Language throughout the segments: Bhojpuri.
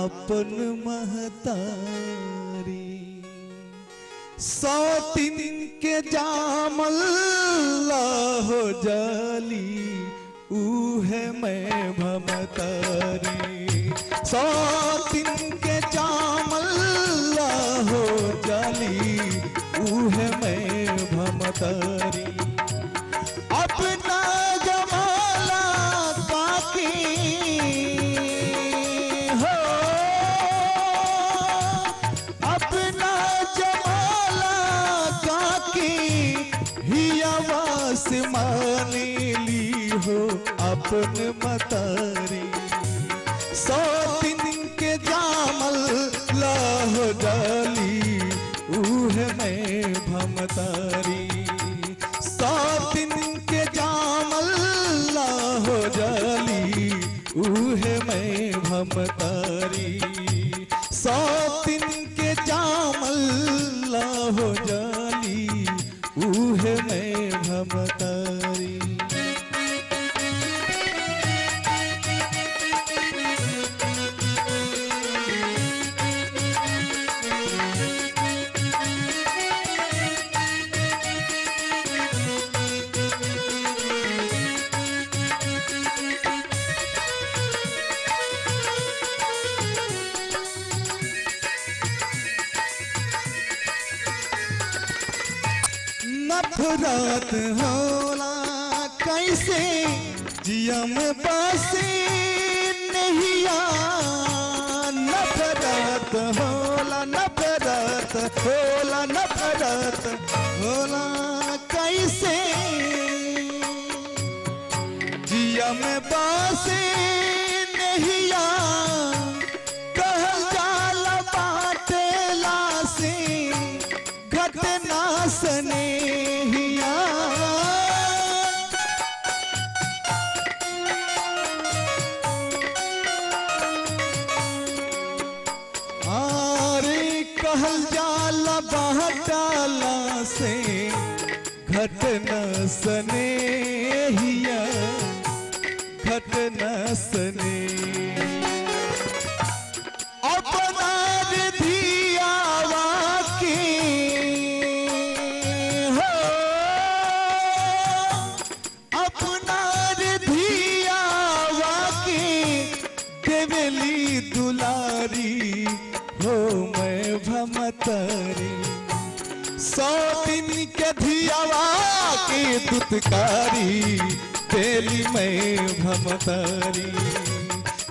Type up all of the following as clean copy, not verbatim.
अपन महतारी। 100 दिन के जामल हो जाली उहे मैं भमतारी। 100 दिन के जामल हो जाली उहे मैं भमतारी। अपना जमाला बाकी हो, अपना जमाला बाकी ही आवाज माने ली हो अपन मतारी। 100 दिन के जामल हो जाली उहे मैं भमतारी। 100 दिन के जामल हो जाली उहे मैं भमतारी। 100 दिन के जामल हो जाली उहे मैं भमतारी। नफरत होला कैसे जिया में बसे नहिया। नफरत होला, नफरत होला, नफरत होला कैसे जिया में बसे नहिया। कहल जाला बाटेला से घटना सने कहल जाला बहटाला से घटना सनेहिया, घटना सने। अपना धियावा के हो, अपना धियावा के देवली दुलारी हो मैं भमतारी। 100 दिन के धियावा के दुत्कारी तेली मैं भमतारी।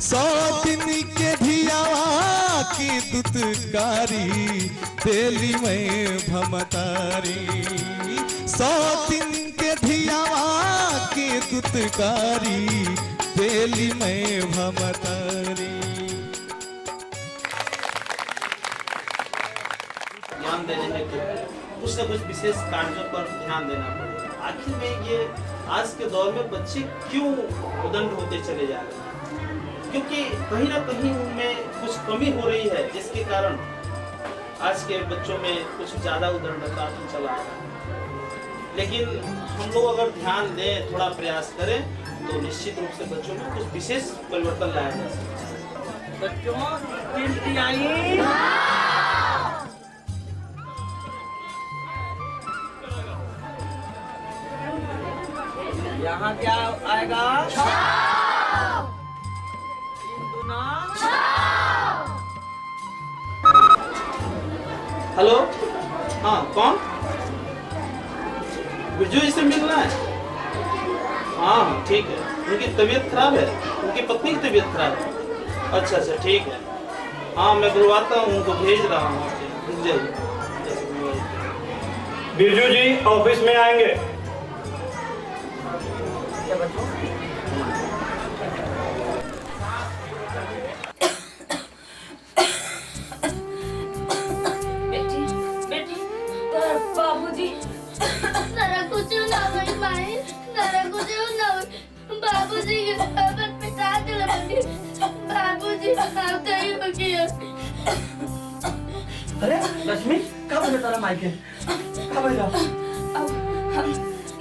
100 दिन के धियावा की दुत्कारी तेली मैं भमतारी। 100 दिन के धियावा की दुत्कारी तेली मैं भमतारी। ध्यान देने हेतु कुछ न कुछ विशेष कार्यों पर ध्यान देना पड़ेगा। आखिर में ये आज के दौर में बच्चे क्यों उदंड होते चले जा रहे हैं? क्योंकि कहीं ना कहीं उनमें कुछ कमी हो रही है, जिसके कारण आज के बच्चों में कुछ ज्यादा उदंडता चला आ रहा है। लेकिन हम लोग अगर ध्यान दें, थोड़ा प्रयास करें, तो निश्चित रूप से बच्चों में कुछ विशेष परिवर्तन लाया जा सकता है। बच्चों यहाँ क्या आएगा? हेलो, हाँ कौन? बिरजू जी से मिलना है? हाँ ठीक है। उनकी तबीयत खराब है, उनकी पत्नी की तबीयत खराब है। अच्छा अच्छा ठीक है। हाँ मैं बुलवाता हूँ, उनको भेज रहा हूँ। बिरजू जी ऑफिस में आएंगे। बाबूजी सारा कुछ ना भाई माई, सारा कुछ ना बाबूजी के पर पिता चला बंदी। बाबूजी आप कहीं हो गया। अरे लक्ष्मी कब है तारा मायके? कब है? अब हम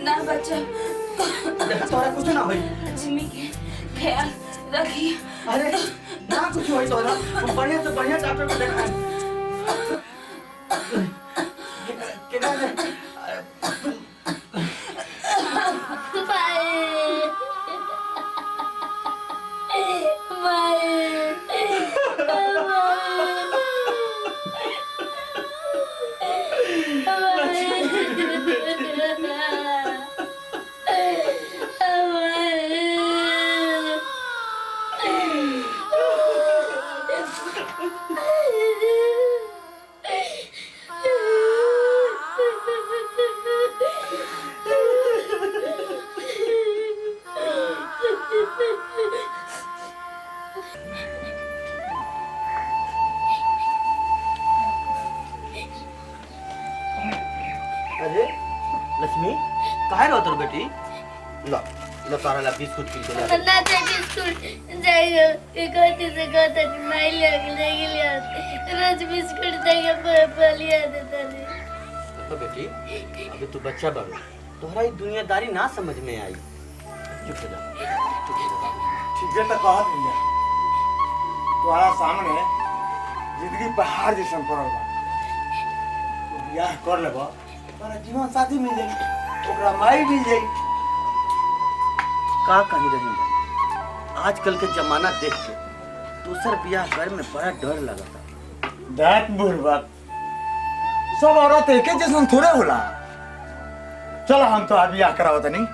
ना बच्चा देखा तोरा कुछ ना होई। जिम्मी के ख्याल रखिए। अरे ना कुछ होई तो ना बढ़िया से बढ़िया डॉक्टर को दिखाए केना से अरे लक्ष्मी काहे रो तोर बेटी ला ला तारा ला बिस्कुट किन के ला ना ते बिस्कुट जाएगा के कहती से कहता कि मैं ले लिया रोज बिस्कुट देगा पर लिया देता नहीं। तो बेटी अभी तू बच्चा बन तोहरा ये दुनियादारी ना समझ में आई चुप हो जा ठीक है तो कहत भैया तुम्हारा सामने जिंदगी पहाड़ जैसा पड़ल बा तू बियाह कर लेबा तोरा जीवन साथी मिल जाई ओकरा माई मिल जाई का कही रही भाई आजकल के जमाना देख के दूसर बियाह करे में बड़ा डर लगता। दैट बुढ़बक सब औरत एके जैसन थोड़े होला। चलो हम तो बियाह करावत नहीं।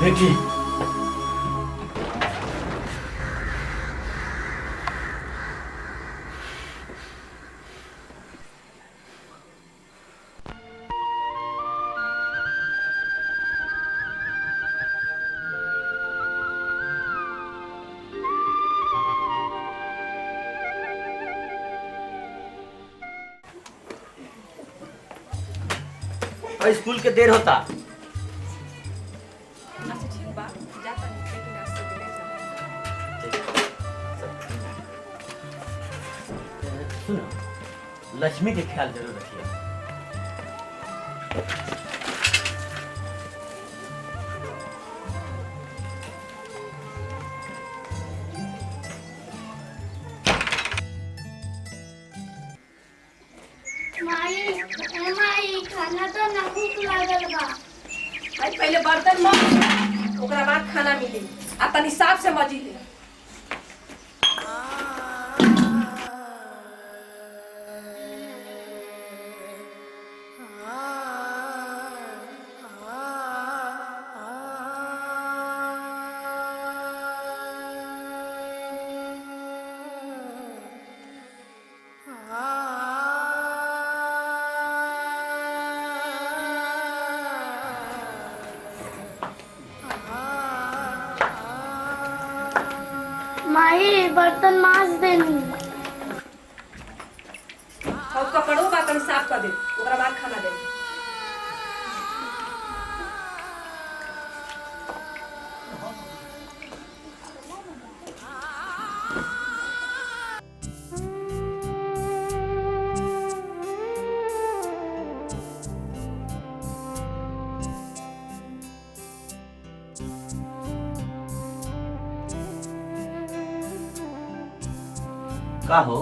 बेटी और स्कूल के देर होता। सुनो लक्ष्मी के ख्याल जरूर रखिए। माई खाना तो ना भूख लागल बा। भाई पहले बर्तन मांज ओकरा बाद खाना मिली आ तनी साफ से मजी ले। माई बर्तन मांज देनी। और कपड़ों बा तनी साफ कर दे ओकरा बाद खाना दे। का हो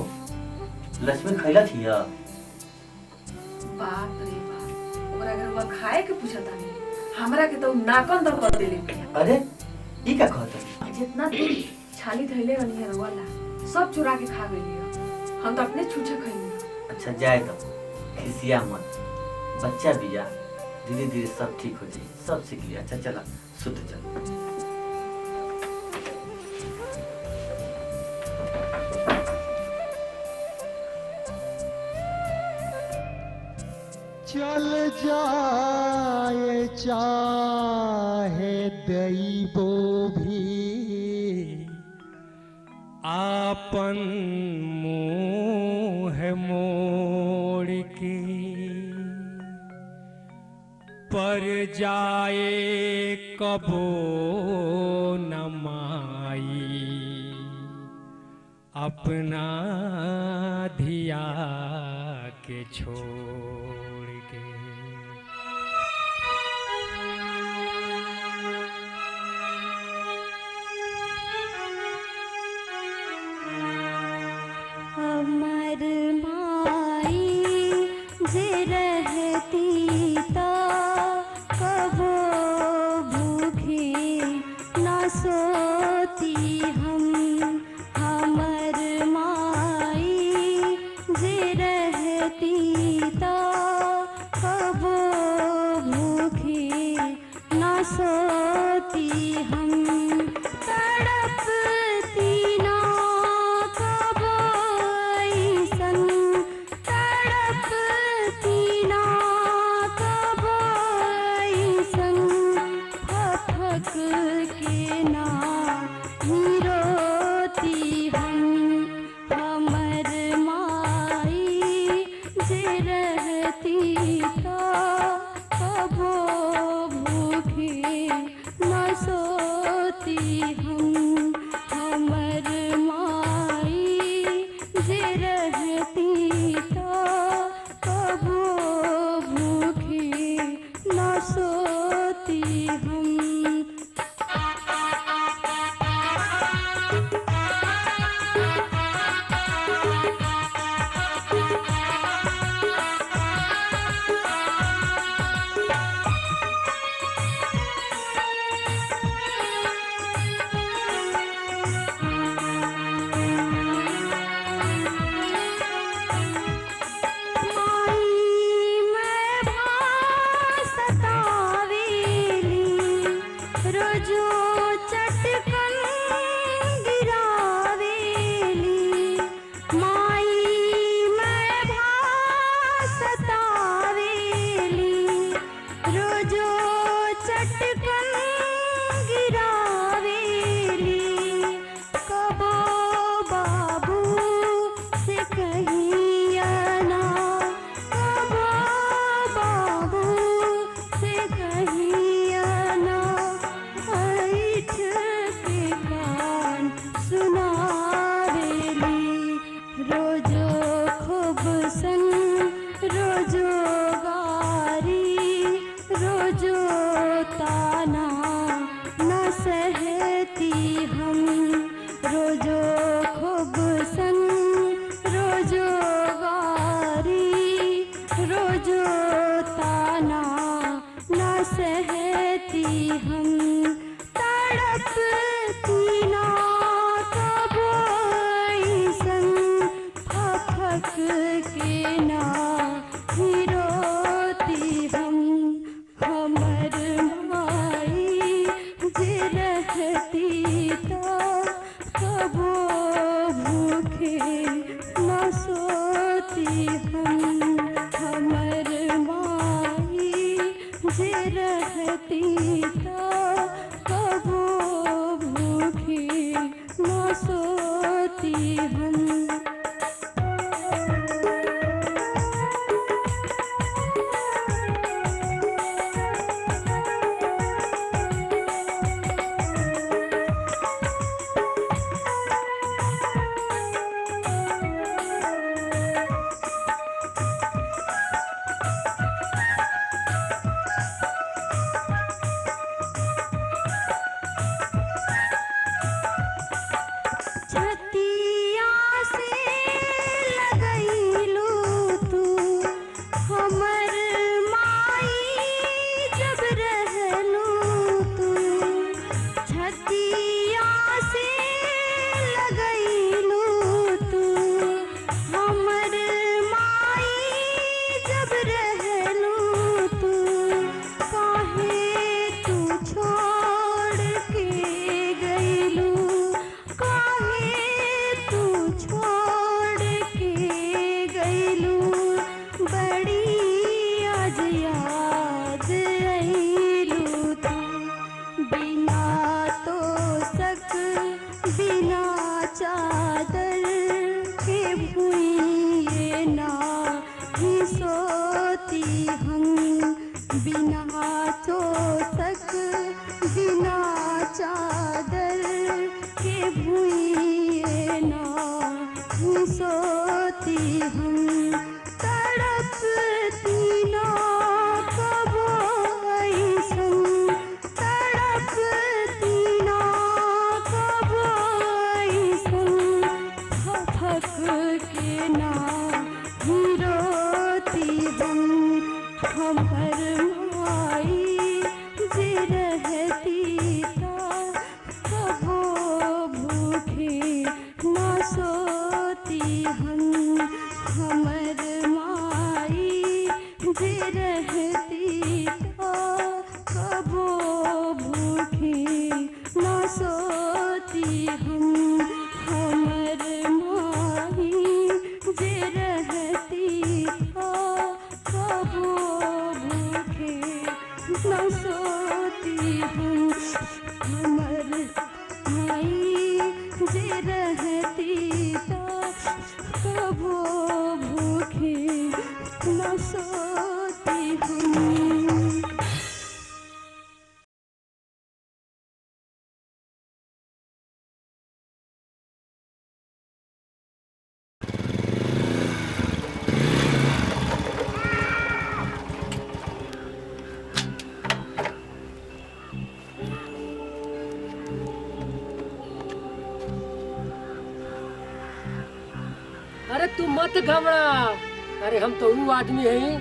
लक्ष्मी खैला थी या? बाप रे बाप, ओकरा अगर वो खाए के पूछता नहीं, हमरा के तो नाकन दर कर देले। अरे ई का कहत? जितना दूर छाली धैले रहनी है वाला सब चुरा के खा गई। हम तो अपने छूछे खइनी। अच्छा जाए तो खिसिया मत, बच्चा बिया धीरे धीरे सब ठीक हो जाए, सब सीख लिया। अच्छा चला सुत चल। चल जाए चाहे दैबो भी आपन मुँह मोड़ के, पर जाए कबो न माई अपना धिया के छोड़ के। हमर माई जे रहती ता कबो भूखी न सोती हम। हमर माई जे रहती ता कबो भूखी न सोती हम। तड़पती ना कबो ऐसन, तड़पती ना कबो ऐसन, फफक के ना ही रोती हम। हमर माई जे रहती ता कबो भूखी न सोती हम। हमर माई जे रहती ता कबो भूखी न सोती हम। रहती तो कबो भूखी बिना तो सक बिना चादर के भुइए ना ही सोती हम बिना तो सक बिना चादर के भुइए ना ही सोती हम तड़पती ना कबो ऐसन तड़पती ना कबो ऐसन फक के ना ही रोती हम हमर माई जे रहती ता कबो भूखे ना सोती हम हमर माई जे रहती ता कबो भूखे ना सोती हम हमर माई जे रहती ता कबो भूखे ना सोती हम हमर माई जे रहती ता कबो भूखे ना सोती हम। अरे तू मत घबरा। अरे हम तो वो आदमी हैं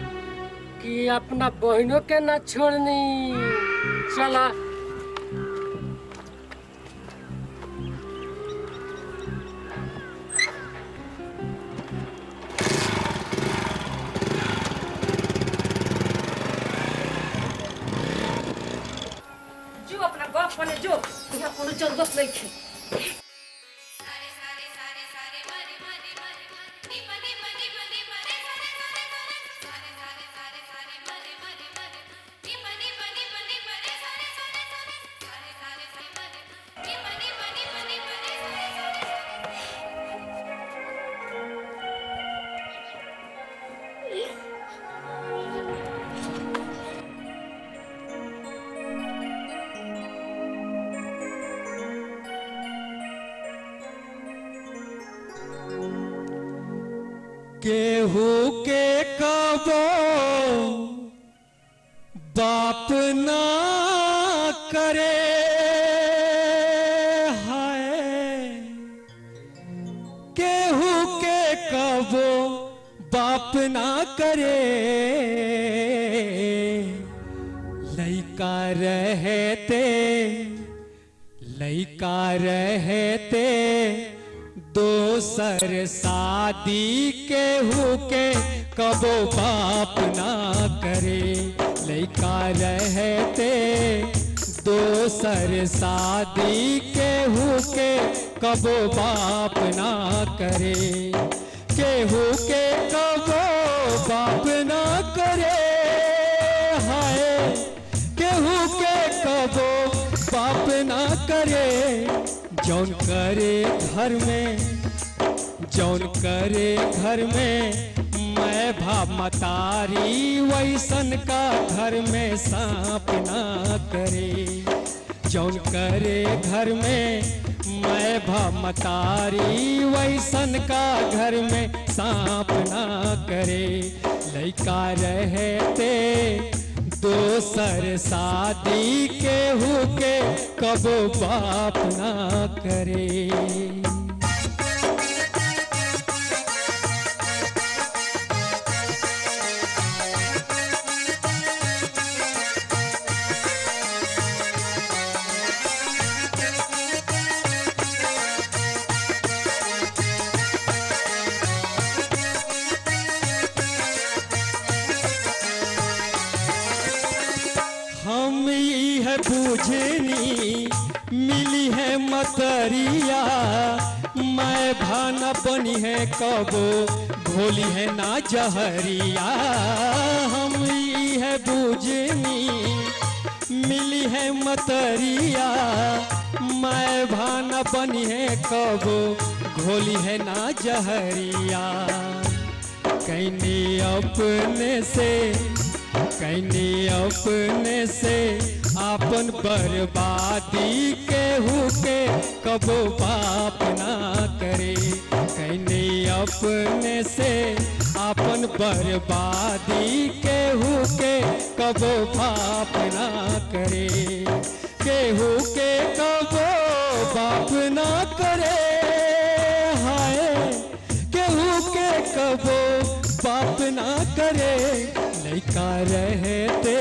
कि अपना बहनों के ना छोड़नी। चला जो अपना बाप बने जो यहाँ कोनो जरूरत नहीं थी। केहू के कबो बाप ना करे हाय केहू के कबो बाप ना करे लइका रहते दोसर शादी केहू के कबो बाप ना करे लइका रहते दोसर शादी केहू के कबो बाप ना करे केहू के कबो बाप ना करे हाय केहू के कबो बाप ना करे जौन करे घर में मैं भाव मतारी वैसन का घर में सांप ना करे जौन करे घर में मैं भाव मतारी वैसन का घर में सांप ना करे लइका रहते दोसर शादी केहू के कबो बाप ना करे हम यह बूझनी मिली है मतरिया मैं भाना बनी है कबो घोली है ना जहरिया हम यह बूझनी मिली है मतरिया मैं भान बनी है कबो घोली है ना जहरिया कैनी अपने से आपन बर्बादी केहू के कबो पाप ना करे कैनी अपने से आपन बर्बादी केहू के कबो पाप ना करे केहू के कबो पाप ना करे हाय केहू के कबो पाप ना करे लइका रहते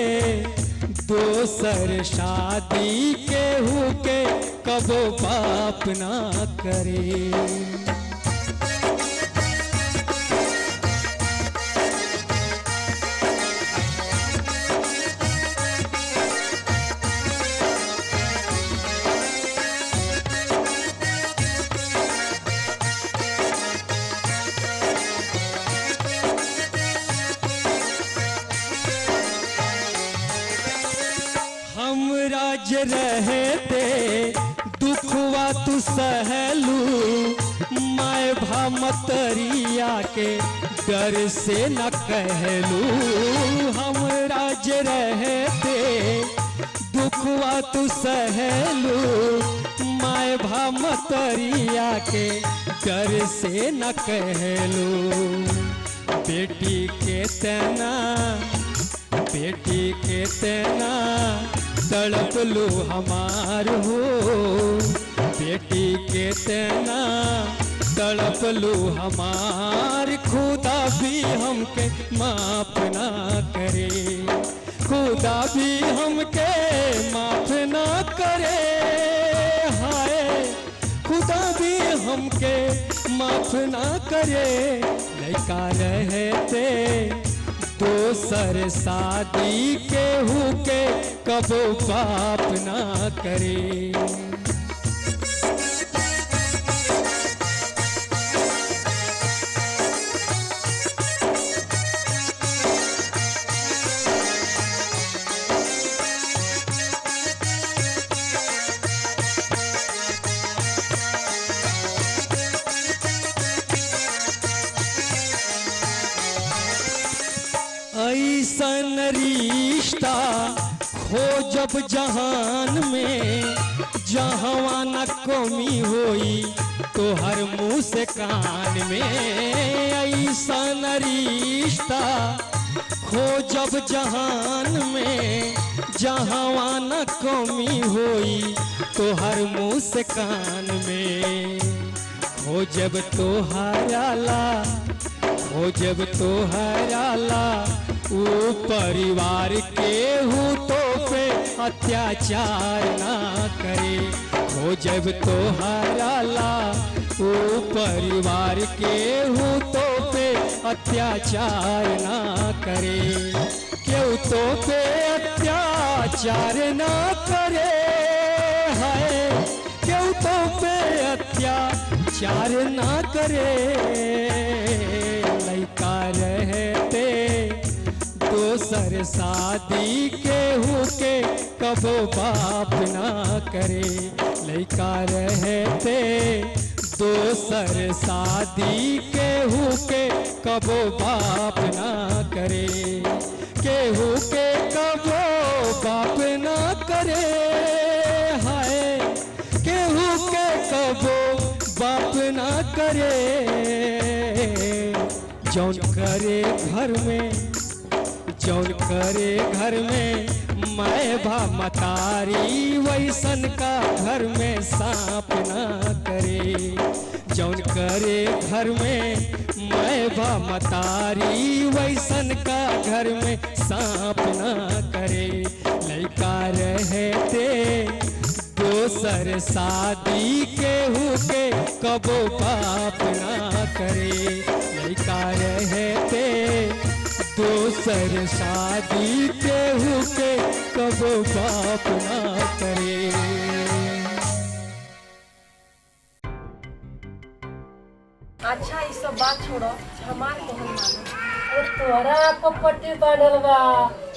दोसर शादी केहू के कबो पाप ना करे। राज रहते दुखवा तू सहलू माय भामतरिया के डर से न कहलू हम राज रहते दुखवा तू सहलू माय भामतरिया के डर से न कहलू बेटी के तेना तड़प लो हमार हो बेटी के तेना तड़प लो हमार खुदा भी हमके माफ ना करे खुदा भी हमके माफ ना करे हाय खुदा भी हमके माफ ना करे लइका रहते दोसर शादी केहू के कबो पाप ना करे। ऐसन रिश्ता हो जब जहान में जहाँ न कमी होई तो हर मुँह से कान में ऐसन रिश्ता हो जब जहान में जहाँ न कमी होई तो हर मुँह से कान में हो जब तो हराला वो परिवार के हूँ तो पे अत्याचार ना करे हो जब तो हराला वो परिवार के हूँ तो पे अत्याचार ना करे क्यों तो पे अत्याचार ना करे है क्यों तो पे अत्याचार ना करे लइका रहते दोसर शादी केहू के कबो बाप ना करे लइका रहते दोसर शादी केहू के कबो बाप ना करे केहू के कबो बाप ना करे हाय केहू के कबो बाप ना करे जौन करे घर में मैं भा मतारी वैसन का घर में सांप ना करे जौन करे घर में मैं भा मतारी वैसन का घर में सांप ना करे लइका रहते दोसर शादी केहू के कबो पाप ना करे लइका रहते दोसर शादी केहू के कबो पाप ना करे। अच्छा ये सब बात छोड़ो हमार कहल मानो तोरा पपट्टी बांधल बा,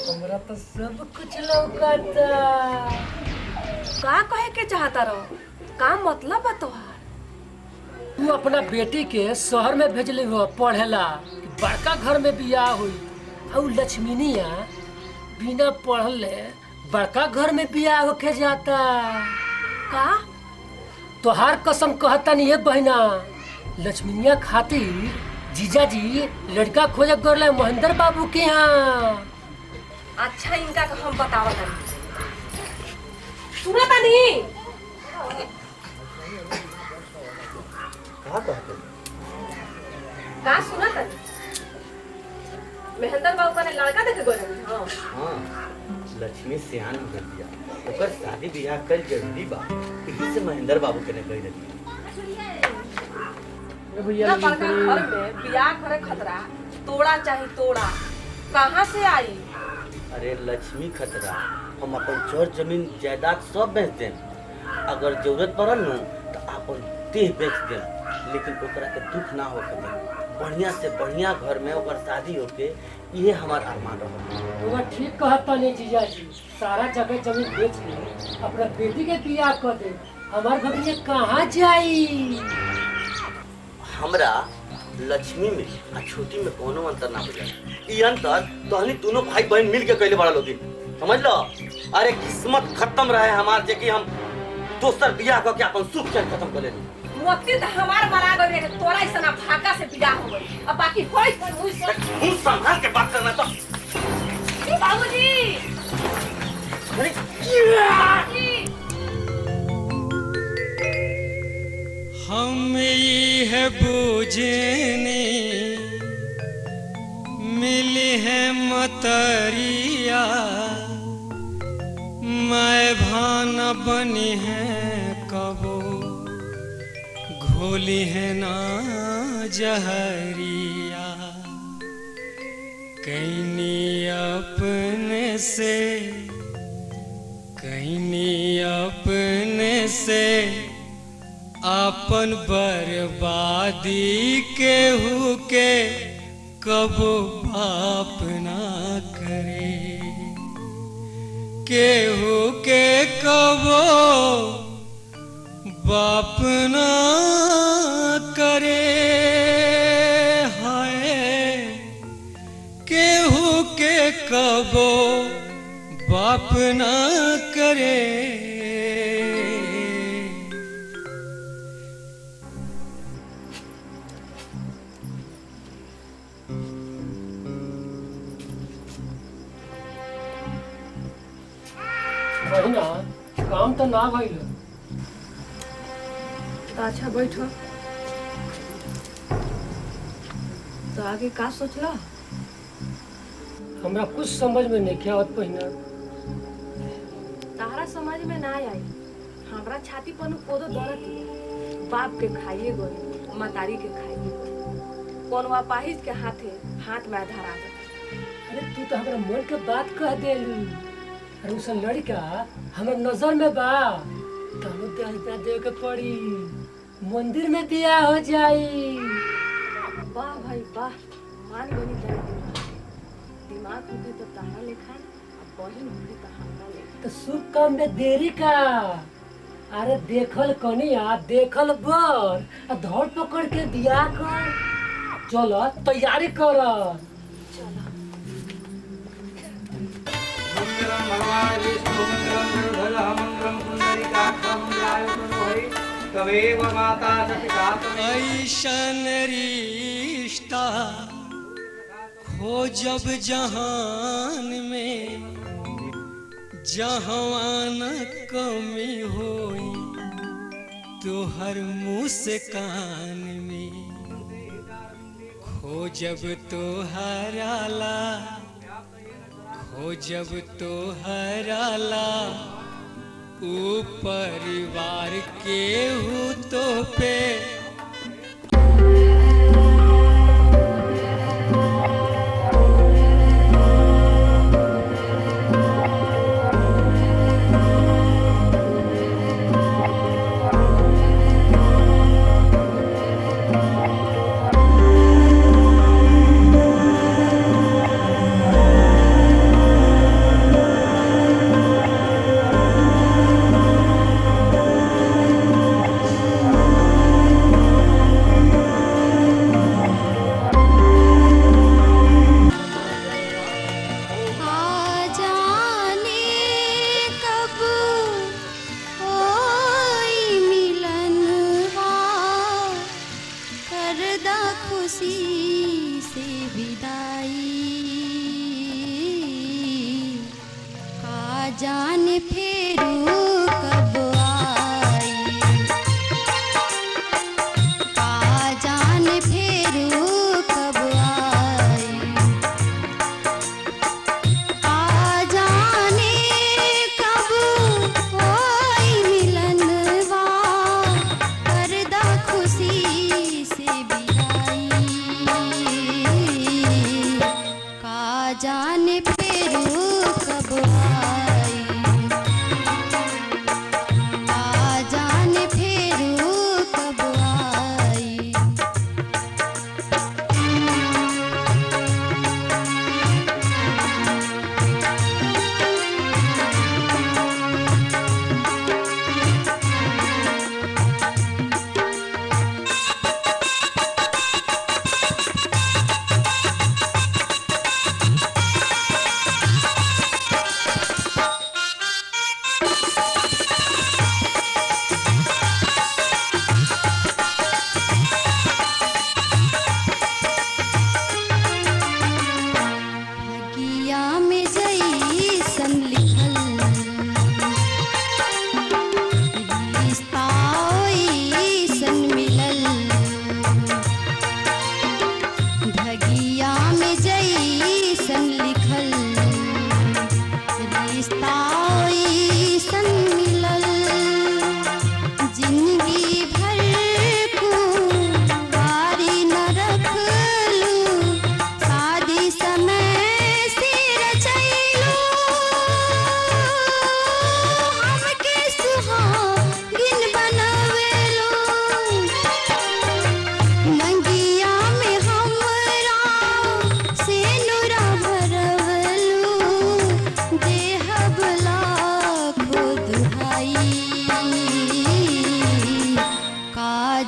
हमरा तो सब कुछ लौकता। का कहे के चाहता रहो? का मतलब बा तोहार? तू अपना बेटी के शहर में भेजले हो पढ़ेला, बड़का घर में बियाह हुई, और लक्ष्मीनिया बिना पढ़ले बड़का घर में बियाह होके जाता। का? तोहार कसम कहता नहीं है बहना, लक्ष्मीनिया खातिर जीजाजी लड़का खोजे गए महेंद्र बाबू के यहाँ। अच्छा इनका का हम बतावत हनी। सुना तानी? का सुना तानी? महेंद्र बाबू का लड़का देखे गए हनी। हां हाँ, लक्ष्मी सियान हो गया, ओकर शादी ब्याह कल जरूरी बा, इही से महेंद्र बाबू के ने गई रही। ना बड़का घर में बियाह करे खतरा, तोड़ा चाहे तोड़ा, कहाँ से आई? अरे लक्ष्मी खतरा, हम अपन जर जमीन जायदाद सब बेच दें, अगर जरूरत पड़ल न तो अपन देह बेच दें, लेकिन ओकरा के दुख ना हो सके। बढ़िया से बढ़िया घर में ओकर शादी होके ये हमार अरमान रहा। वो ठीक कहता नहीं जीजाजी, सारा जगह जमीन बेच के अपना बेटी के बियाह कर दे, हमार घर में कहाँ जाई? हमरा लक्ष्मी में आ छोटी में कोनो अंतर ना हो जाए। ये अंतर तहनी दोनों भाई बहन मिल के कैले बड़ा लोगी, समझ लो। अरे किस्मत खत्म रहे हमार जे कि हम दोसर बियाह करके अपन सुख चैन खत्म कर लेनी। मोती तो हमार मरा गई रे, तोरा ऐसा ना भागा से बियाह हो गई। अब बाकी कोई मुंह संभाल के बात करना तो। बाबूजी, अरे हम ये बूझने मिली है मतरिया, मैं भान बनी है कबो, घोली है ना जहरिया। कहीं अपने से, कहीं अपने से अपन बर्बादी केहू के कबो बाप ना करे, केहू के कबो बाप ना करे। हाय केहू के कबो बाप ना करे। बहिना काम तो ना भइल। अच्छा बैठो। तो आगे का सोचला? हमरा कुछ समझ में नहीं आवत बहिना। तारा समझ में ना आई, हमरा छाती पर कोदो दरत, बाप के खाइए गई, मतारी के खाइए गई, कोनवा पाहिज के हाथे हाथ में धरा दे। अरे तू तो हमरा मन के बात कह देलू। अरे उस लड़का हमर नजर में बा, तनु दे दे के पड़ी, मंदिर में दिया हो जाई। वाह भाई वाह, मान गनी तेरा दिमाग होते तो तारा लेखा, अब बहन होती तो हमरा लेखा। तो शुभ काम में देरी का। अरे देखल कनिया, देखल बर, धड़ पकड़ के बियाह कर। चलो तैयारी कर। मंगलम भगवान विष्णु मंगलम गरुड़ध्वज मंगलम पुंडरीकाक्षं ध्यायेत् तमेव माता सतिता। ऐसन रिश्ता हो जब जहान में, जहान कमी होई तो हर मुस्कान में, खो जब तो हराला, खो जब तो हराला, ऊ परिवार के हूँ तो पे।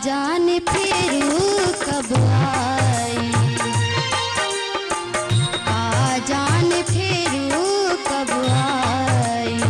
जाने फिर कब आई, आ जाने फिर कब आई।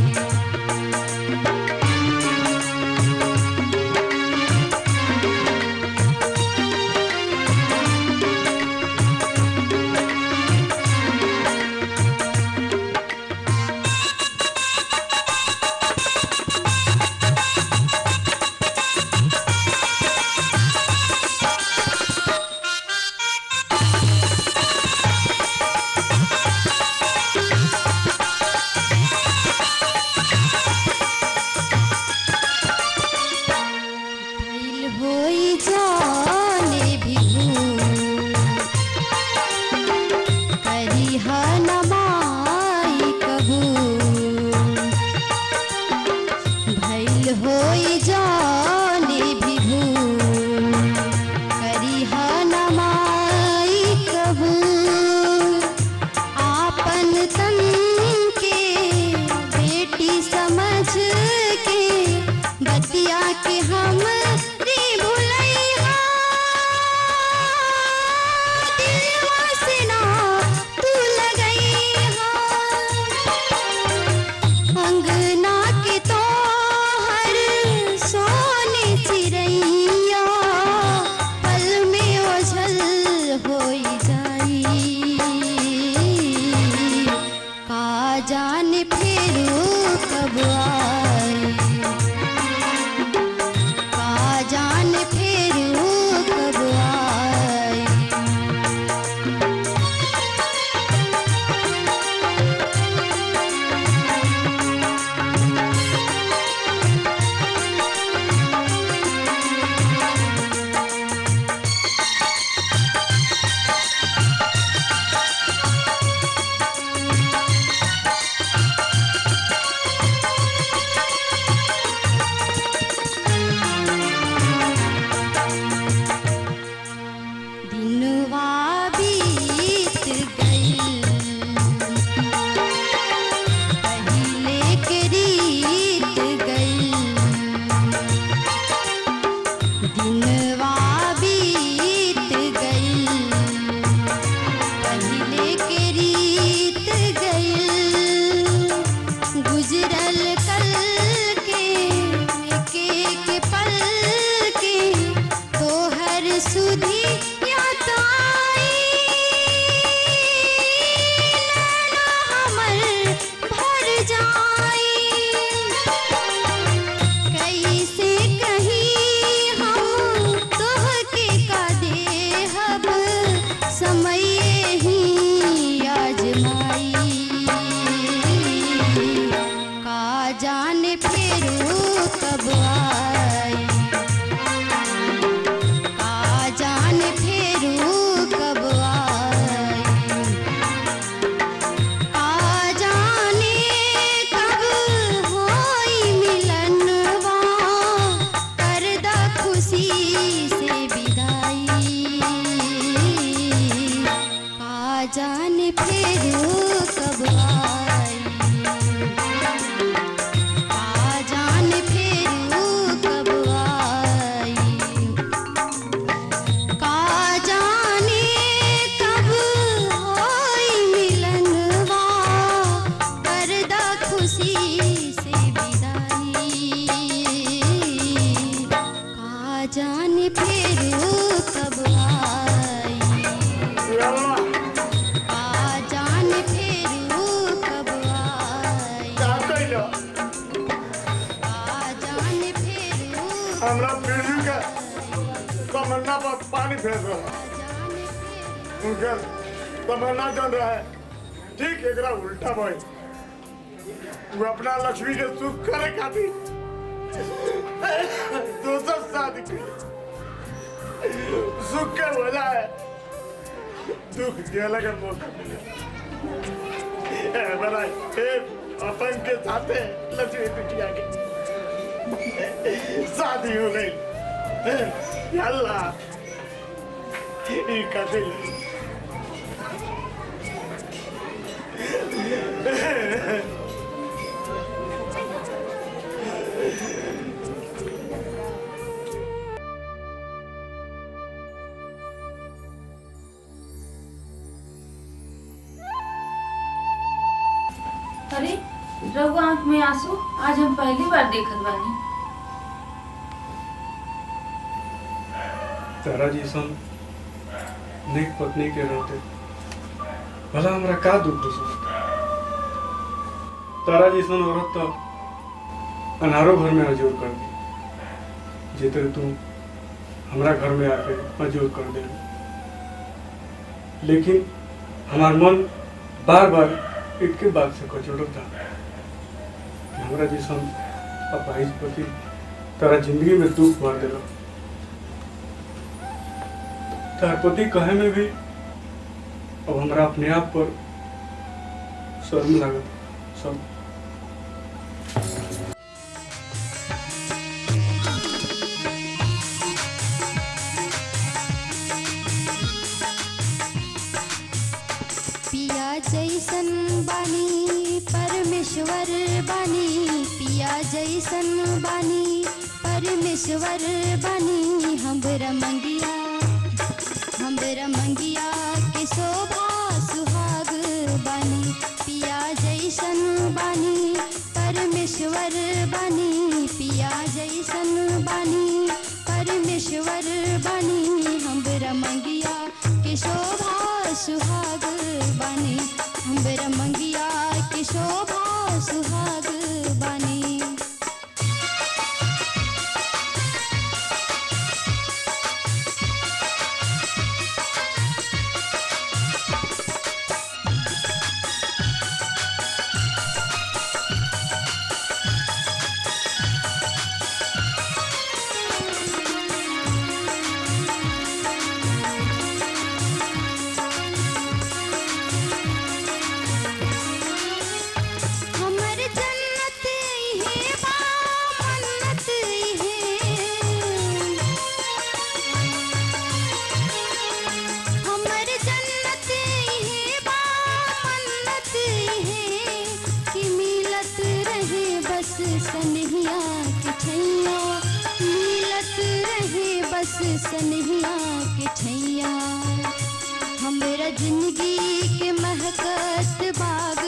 हमरा बिजली के तमन्ना पर पानी फेर रहा उनका तमन्ना चल रहा है ठीक एकरा उल्टा भाई वो अपना लक्ष्मी के सुख करे खातिर दोसर शादी कर सुख के वजह है दुख दिया का मौका मिले अपन के साथे लक्ष्मी बिटिया के शादी हो गई अल्लाह इनका दिल आंख में आंसू आज हम पहली बार देखत बानी। तारा जी सन नेक पत्नी के रहते भला हमरा का दुख हो सकता। तारा जी सन औरत तो अनारो घर में अजोर कर दी, जितने तू हमरा घर में आके अजोर कर दे। लेकिन हमार मन बार बार एक के बात से कचोटता कि हमरा जी सन अपाहिज पति तारा जिंदगी में दुख भर दिलो। तार पति कहे में भी अब हमरा अपने आप पर शर्म लागत सब। पिया जैसन बानी परमेश्वर बानी, पिया जैसन बानी परमेश्वर बानी। हमरा मंगिया के शोभा सुहाग बानी, पिया जैसन बानी परमेश्वर बानी, पिया जैसन बानी परमेश्वर बानी। हमरा मंगिया के शोभा सुहाग बानी, हमरा मंगिया के शोभा सुहाग बानी। सनहिया के छैया हमरा जिंदगी के महकत बाग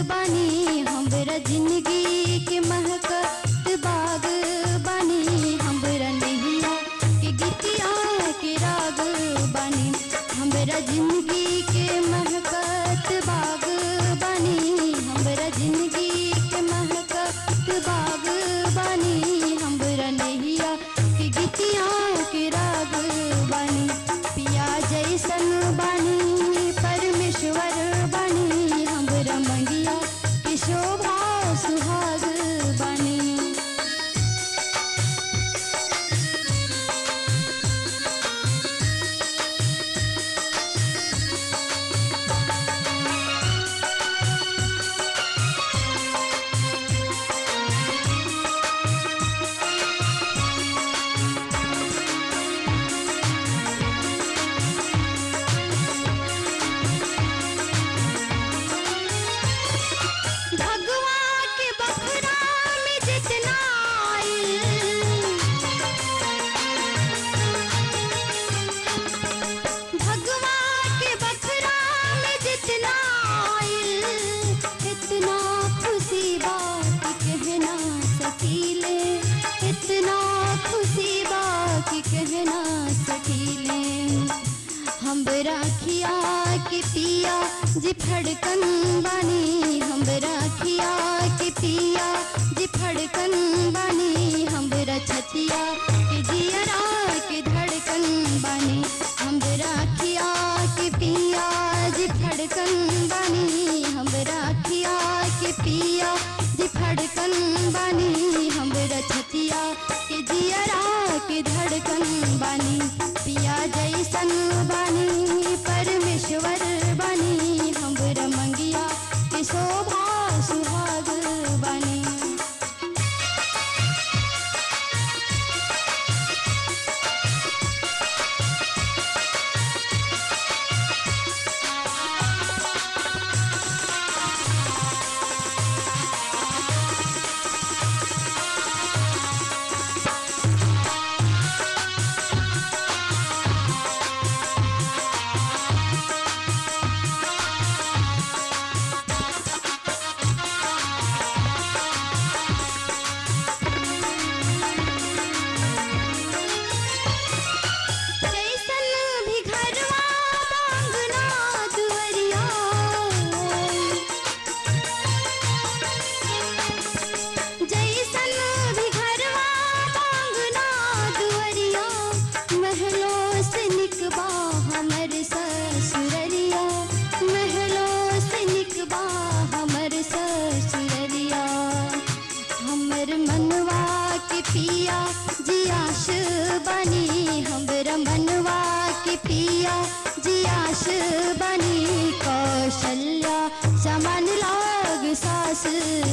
बानी, हमरा जिंदगी के महकत बाग बानी। हमरा नैया के गीतिया के राग बानी, हमरा जिंदगी के महकत बाग बानी, हमरा जिंदगी के महकत बाग बानी। हमरा नैया के गीतिया के राग बानी, पिया जैसन बानी परमेश्वर बानी। हमरा मंगिया के शोभा सुहाग बानी। हमरा खिया के पिया जी फड़कन बानी, हमरा खिया के पिया जी फड़कन बानी। हमरा छतिया के जियरा के धड़कन बानी, हमरा खिया के पिया जी फड़कन बानी, हमरा खिया के पिया जी फड़कन बानी। हमरा छतिया के जियरा के धड़कन बानी, पिया जैसन बानी परमेश्वर बानी। हमरा मंगिया के शोभा सुहाग बानी। जियाश बनी हमरा मनवा के पिया जियाश बनी कौशल्या समान लाग सास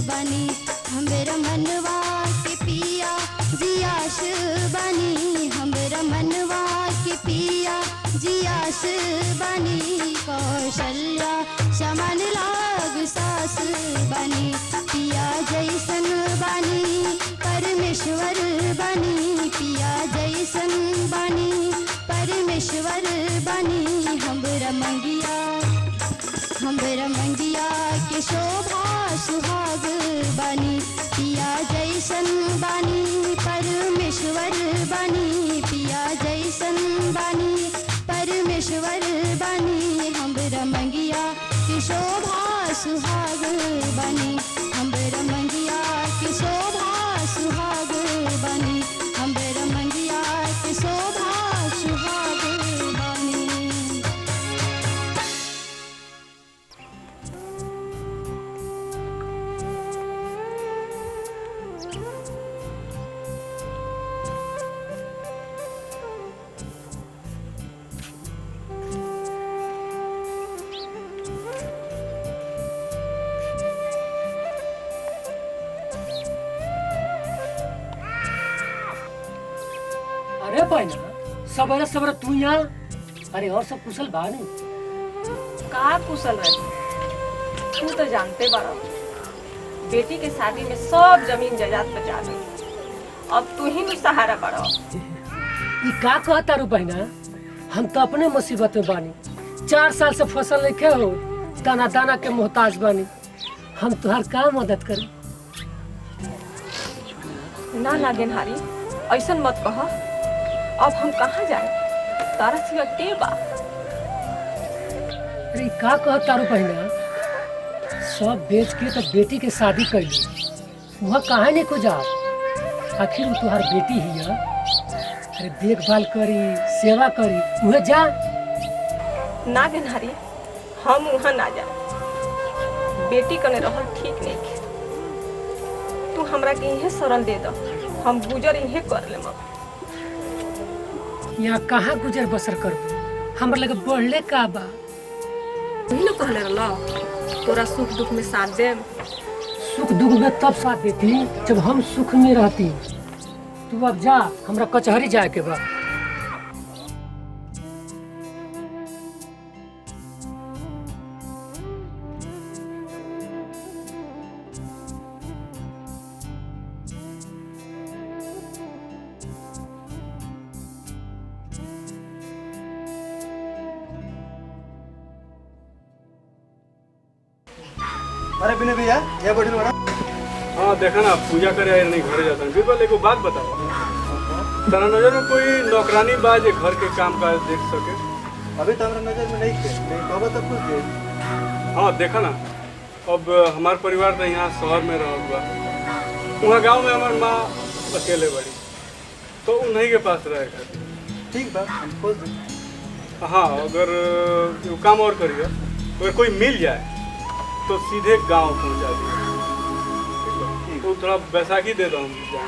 बनी हमरा मनवा के पिया जियाश बनी हमरा मनवा के पिया जियाश बनी कौशल्या समान लाग सास बनी पिया जैसन बनी परमेश्वर बनी पिया जैसन बनी परमेश्वर बनी हमरा मंगिया के शोभा सुहाग बनी पिया जैसन बनी परमेश्वर बनी पिया जैसन बनी परमेश्वर बनी हमरा मंगिया के शोभा सुहाग बनी हमरा मंगिया के शोभा सुहाग बनी हमरा मंगिया के शोभा सुहाग बनी। अरे बहना सवेरे सवेरे तू यहाँ, अरे और सब कुशल बानी? का कुशल रही, तू तो जानते बारा बेटी के शादी में सब जमीन जायदाद बचा दी, अब तू ही नहीं सहारा बड़ा। ये का कहता रू बहना, हम तो अपने मुसीबत में बानी, 4 साल से फसल लेके हो, दाना दाना के मोहताज बानी, हम तुहार का मदद करें? ना ना गेनहारी ऐसा मत कह, अब हम कहाँ जाए, तारा सिवा के बा? अरे का कहता रू बहना, सब बेच के तो बेटी के शादी कर ली, वहाँ कहाँ नहीं को जा, आखिर वो तुहार बेटी ही है, अरे देखभाल करी सेवा करी वह जा। ना गेनहारी हम वहाँ ना जा, बेटी कने रहल ठीक नहीं के, तू हमरा के इहे शरण दे दो, हम गुजर इहे कर ले। यहाँ कहाँ गुजर बसर करबो, हमरा लगे बढ़ले का बा? वही लोग कहले रहला तोरा सुख दुख में साथ दे। सुख दुख में तब साथ देती जब हम सुख में रहती। तू अब जा, हमरा कचहरी जाए के बा। अरे बिना भैया ये बैठल बड़ा। हाँ देखा ना, पूजा करे आए नहीं घरे जाता। बिरबल एगो बात बताओ, तेरा नजर में कोई नौकरानी बा जे घर के काम काज देख सके? अभी तो हमारा नजर में नहीं थे, नहीं कहबा तब कुछ दे। हाँ देखा ना, अब हमार परिवार तो यहाँ शहर में रहल बा, वहाँ गांव में हमार माँ अकेले बड़ी, तो उन्हीं के पास रहे खातिर। ठीक बा, हम खोज दें। हाँ अगर वो काम और करिए, अगर कोई मिल जाए तो सीधे गांव पहुंचा दिए, तो थोड़ा बैसाखी दे दो हम जाएं।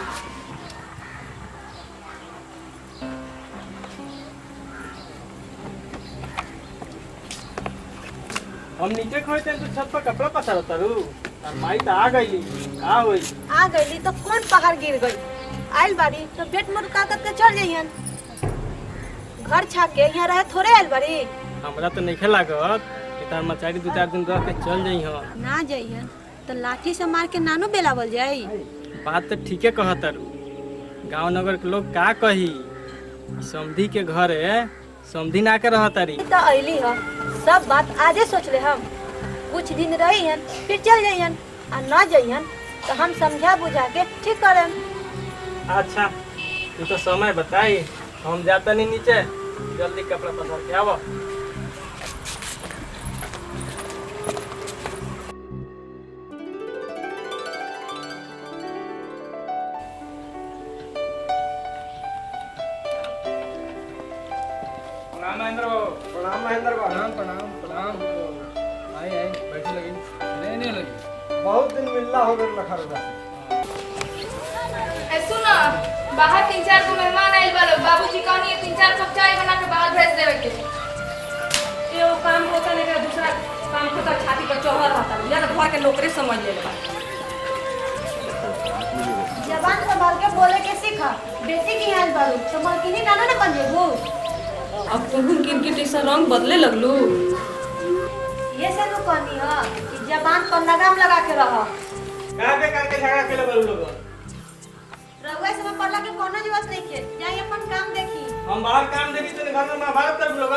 हम नीचे खोते हैं तो छत पर कपड़ा पसारता रू, और माई तो आ गई, का होई? आ गई तो कौन पहाड़ गिर गई, आइल बारी तो पेट में रुका करके चल जाइयन, घर छाप के यहाँ रहे थोड़े आइल बारी। हमरा तो नहीं लागत कि तार मचारी 2-4 दिन रह के चल जाई हो। ना जाइयन तो लाठी से मार के नानू बेलावल जाई। बात तो ठीके कहता रू, गांव नगर के लोग का कही, समधी के घर है समधी ना के रहता री। तो अइली हो, सब बात आजे सोच ले हम, कुछ दिन रहियन फिर चल जाइयन, और ना जाइयन तो हम समझा बुझा के ठीक करें। अच्छा तू तो समय बताई, हम जाता नहीं नीचे, जल्दी कपड़ा पसार के आवो। प्रणाम महेंद्र बाबू। प्रणाम महेंद्र बाबू। प्रणाम प्रणाम प्रणाम। आए आए बैठे लगी, नहीं लगी, बहुत दिन मिलना हो गया लखा रुदा। सुना बाहर 3-4 को मेहमान आइल बालो बाबूजी कहनी है 3-4 कप चाय बना के बाहर भेज देवे के। ये वो काम होता नहीं का दूसरा काम होता छाती पर चढ़ रहता है या तो घर के नौकरी समझ ले बा। जबान संभाल के बोले के सीखा। बेटी की हाल बारू संभाल के नहीं नाना ने बन जेबू। अब तुम किनके जैसा रंग बदले लगलू। ये से नु कहनी है कि जबान पर लगाम लगा के रह। का बेकार के झगड़ा केले बारू लोग। रहुआ से में पड़ला के कोनो जरूरत नहीं के। जाई अपन काम देखी। हम बाहर काम देखी तो घर में भागत कर लोग।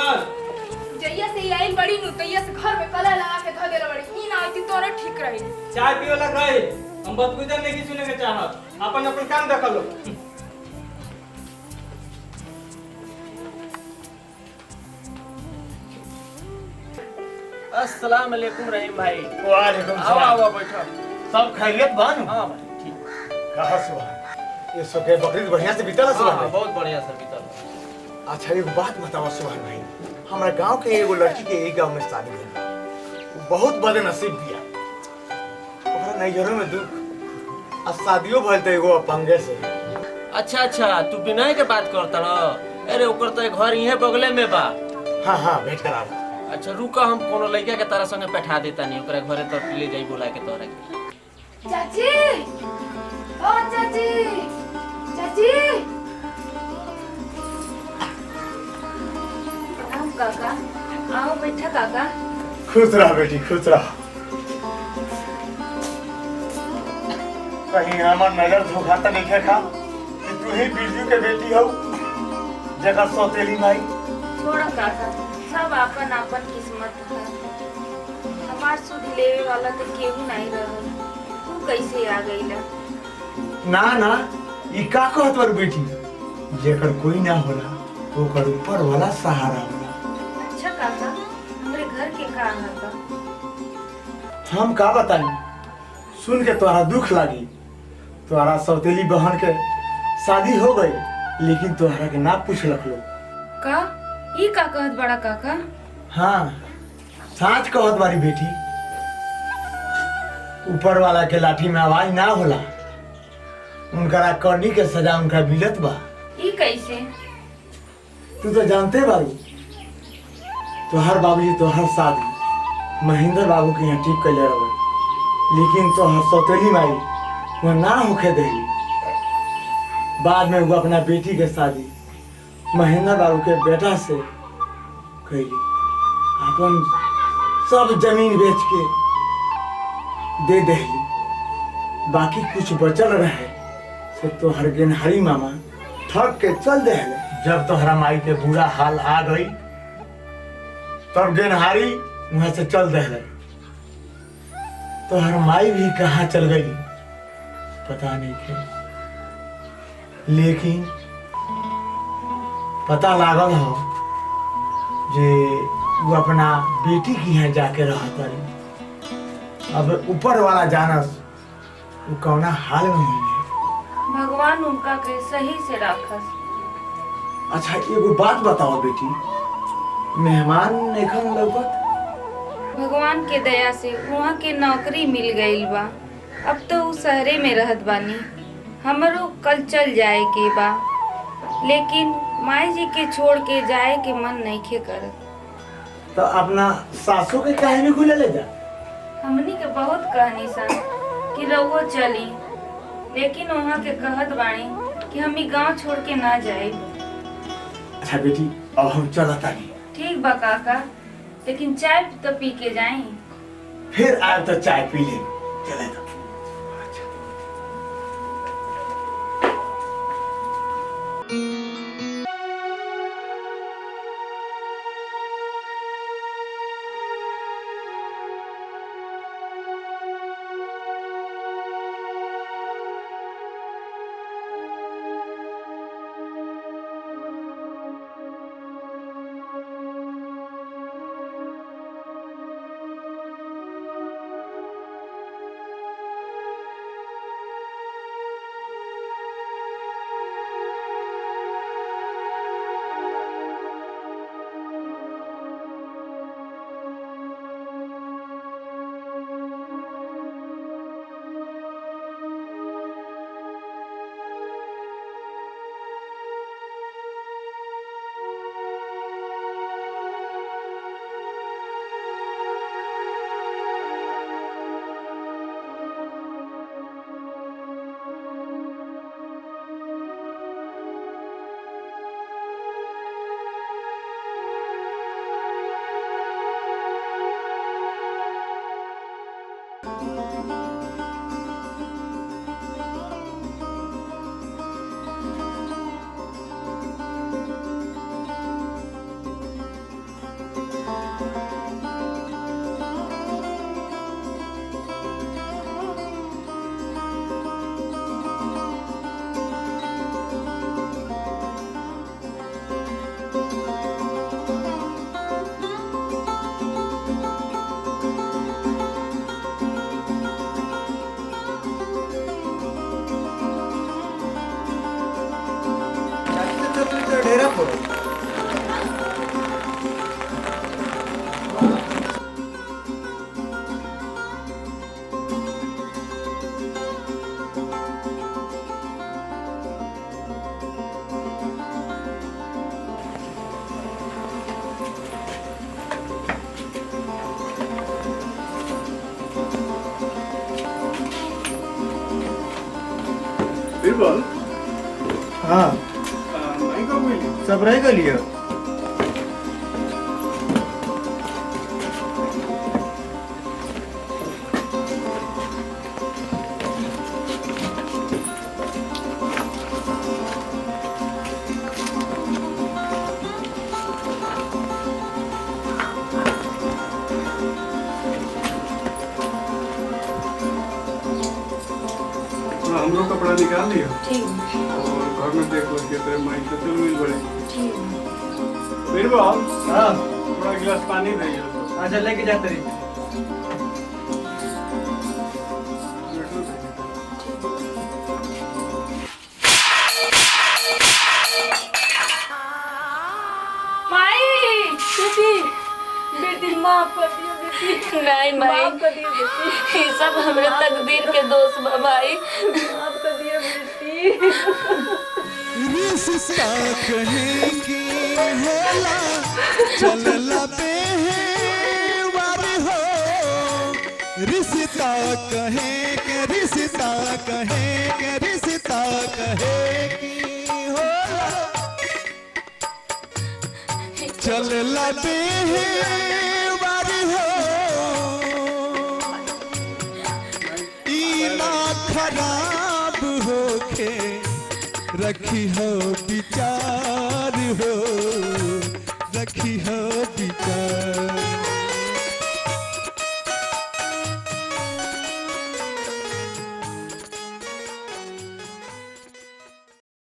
जइया से आइल बड़ी नु तइया से घर में कला लगा के धो देले बड़ी। ई ना आती तोरे ठीक रही। चाय पियो ला गए। हम बदगुजर नहीं सुने के चाहत। अपन अपन काम देख लो। अस्सलाम वालेकुम रहीम भाई। वालेकुम आओ सलाम। आओ बैठो। सब खैरियत बान? हां भाई ठीक। कहाँ सुबह ये सुबह बकरीद बढ़िया से बीतल सुबह हां भाई? बहुत बढ़िया से बीतल। अच्छा एक बात बताओ सुबह भाई, हमारे गांव के एगो लड़की के एक गांव में शादी भइल बा। वो बहुत बदनसीब बिया। ओकरा नैहरों में दुख आ शादियो भइल त एगो अपंगे से। अच्छा अच्छा तू विनय के बात करता रह। अरे ओकर तो घर यहीं बगले में बा। हाँ हाँ भेंट करा। अच्छा रुका हम कोनो लड़का के तारा संगे बैठा देता नहीं ओकरा घरे तो ले जाई बुला के तोरा के। चाची ओ चाची चाची आओ काका आओ बैठा काका। खुश रह बेटी खुश रह। कहीं हमार नजर धोखा तो नहीं खा कि तू ही बिरजू के बेटी हो जगह सौतेली माई। छोड़ काका सब आपन आपन किस्मत है। हमार सुध लेवे वाला तो केहू नहीं रहल। तू कैसे आ गईला? ना ना ई का कहत बारू बेटी, जेकर कोई ना होला ओकर ऊपर वाला सहारा होला। अच्छा काका हमरे घर के का हाल बा? हम का बताई, सुन के तोरा दुख लागी। तोरा सौतेली बहन के शादी हो गई लेकिन तोहरा के ना पूछलक लोग। का ई का कहत बड़ा काका? हाँ साच कहत बारी बेटी, ऊपर वाला के लाठी में आवाज ना होला। उनकरा करनी के सजा उनका मिलत बा। ई कैसे? तू तो जानते बारू, तोहर बाबूजी तोहर शादी महेंद्र बाबू के यहाँ ठीक कैले रहे, लेकिन तोहर सौतेली माई वो ना होके देली। बाद में वो अपना बेटी के शादी महेंद्र बाबू के बेटा से कैली। अपन सब जमीन बेच के दे देली। बाकी कुछ बचल रहे से तोहर गेनहारी मामा ठग के चल देले। जब तोहरा माई के बुरा हाल आ गई तब गेनहारी वहां से चल देले। तोहर माई भी कहाँ चल गई पता नहीं क्यों, लेकिन पता लागल हो जे वो अपना बेटी की यहाँ जाके रहत रही। अब ऊपर वाला जानस वो कौना हाल में हुई है। भगवान उनका के सही से राखस। अच्छा एगो बात बताओ बेटी, मेहमान नेखन लौकत? भगवान के दया से वहाँ के नौकरी मिल गईल बा। अब तो उ शहरे में रहत बानी। हमरो कल चल जाए के बा, लेकिन माई जी के छोड़ के जाए के मन नइखे करत। तो अपना सासू के काहे में खुले ले जा? हमनी के बहुत कहनी सन कि रउओ चली, लेकिन वहाँ के कहत बानी कि हम ई गांव छोड़ के ना जाए। अच्छा बेटी अब हम चलता नहीं। ठीक बा काका, लेकिन चाय तो पी के जाई। फिर आए तो चाय पी ले। चले तो। डेरा पर बीरबल हाँ नहीं कब मिली सब रह गलिए हमरो कपड़ा निकाल लियो ठीक और घर में देख लो कि तेरे माई से मिल बड़े ठीक बीरबल हाँ थोड़ा गिलास पानी दे दियो अच्छा लेके जाते रही बेटी माफ कर दियो बेटी। नहीं माई, माफ कर दियो बेटी। ये सब हमरे तकदीर के दोस्त बा माई। माफ कर दियो बेटी। रिश्ता कहीं की होला चलला पे है वार हो। रिश्ता कहे के रिश्ता कहे के रिश्ता कहे की होला चलला पे है वार हो। ई ना खराब होके रखी हो विचार हो रखी हो